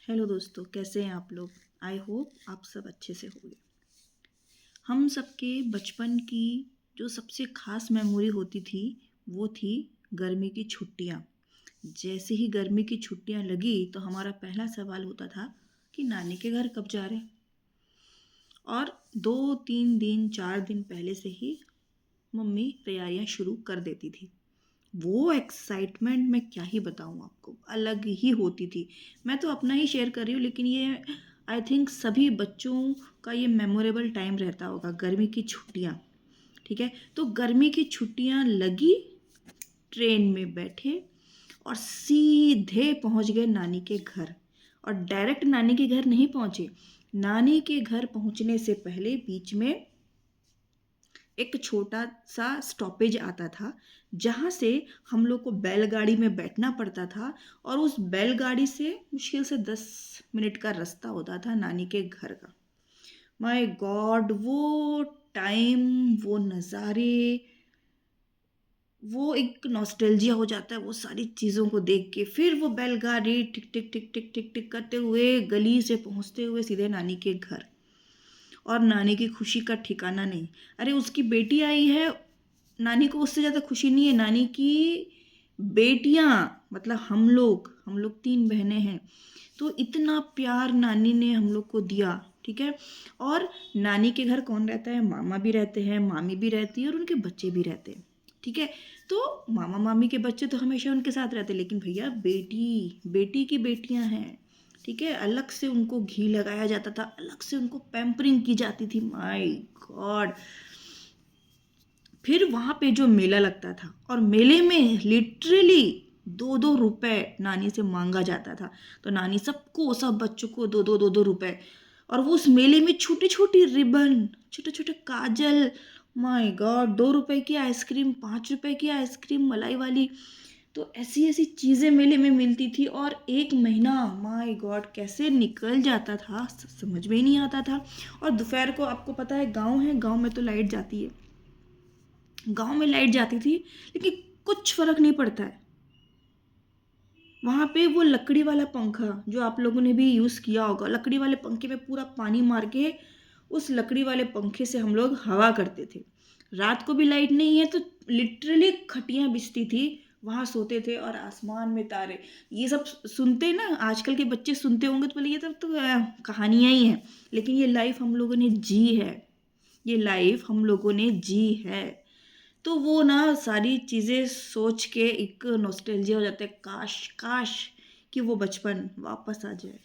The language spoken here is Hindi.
हेलो दोस्तों, कैसे हैं आप लोग। आई होप आप सब अच्छे से होंगे। हम सबके बचपन की जो सबसे खास मेमोरी होती थी वो थी गर्मी की छुट्टियाँ। जैसे ही गर्मी की छुट्टियाँ लगी तो हमारा पहला सवाल होता था कि नानी के घर कब जा रहे हैं। और 2-3 दिन 4 दिन पहले से ही मम्मी तैयारियां शुरू कर देती थी। वो एक्साइटमेंट मैं क्या ही बताऊँ आपको, अलग ही होती थी। मैं तो अपना ही शेयर कर रही हूँ, लेकिन ये आई थिंक सभी बच्चों का ये मेमोरेबल टाइम रहता होगा, गर्मी की छुट्टियाँ। ठीक है, तो गर्मी की छुट्टियाँ लगी, ट्रेन में बैठे और सीधे पहुंच गए नानी के घर। और डायरेक्ट नानी के घर नहीं पहुंचे, नानी के घर पहुंचने से पहले बीच में एक छोटा सा स्टॉपेज आता था, जहाँ से हम लोग को बैलगाड़ी में बैठना पड़ता था। और उस बैलगाड़ी से मुश्किल से 10 मिनट का रास्ता होता था नानी के घर का। माय गॉड, वो टाइम, वो नज़ारे, वो एक नॉस्टैल्जिया हो जाता है वो सारी चीज़ों को देख के। फिर वो बैलगाड़ी टिक टिक टिक टिक टिक टिक करते हुए गली से पहुँचते हुए सीधे नानी के घर। और नानी की खुशी का ठिकाना नहीं। अरे उसकी बेटी आई है, नानी को उससे ज़्यादा खुशी नहीं है। नानी की बेटियाँ, मतलब हम लोग 3 बहनें हैं, तो इतना प्यार नानी ने हम लोग को दिया। ठीक है, और नानी के घर कौन रहता है, मामा भी रहते हैं, मामी भी रहती है और उनके बच्चे भी रहते हैं। ठीक है, तो मामा मामी के बच्चे तो हमेशा उनके साथ रहते हैं, लेकिन भैया बेटी बेटी की बेटियां हैं। ठीक है, अलग से उनको घी लगाया जाता था, अलग से उनको पैम्परिंग की जाती थी। My God. फिर वहाँ पे जो मेला लगता था, और मेले में लिटरली 2-2 रुपए नानी से मांगा जाता था। तो नानी सबको, सब बच्चों को 2-2 और वो उस मेले में छोटी छोटी रिबन, छोटे छोटे काजल, माय गॉड, 2 रुपए की आइसक्रीम, 5 रुपए की आइसक्रीम मलाई वाली। तो ऐसी ऐसी चीज़ें मेले में मिलती थी। और एक महीना माय गॉड कैसे निकल जाता था समझ में ही नहीं आता था। और दोपहर को, आपको पता है गांव है, गांव में तो लाइट जाती है, गांव में लाइट जाती थी, लेकिन कुछ फर्क नहीं पड़ता है। वहाँ पे वो लकड़ी वाला पंखा जो आप लोगों ने भी यूज़ किया होगा, लकड़ी वाले पंखे में पूरा पानी मार के उस लकड़ी वाले पंखे से हम लोग हवा करते थे। रात को भी लाइट नहीं है तो लिटरली खटियाँ बिछती थी, वहाँ सोते थे। और आसमान में तारे, ये सब सुनते ना आजकल के बच्चे सुनते होंगे तो बोले ये सब तो कहानियाँ ही हैं, लेकिन ये लाइफ हम लोगों ने जी है, ये लाइफ हम लोगों ने जी है। तो वो ना सारी चीज़ें सोच के एक नॉस्टैल्जिया हो जाता है, काश काश कि वो बचपन वापस आ जाए।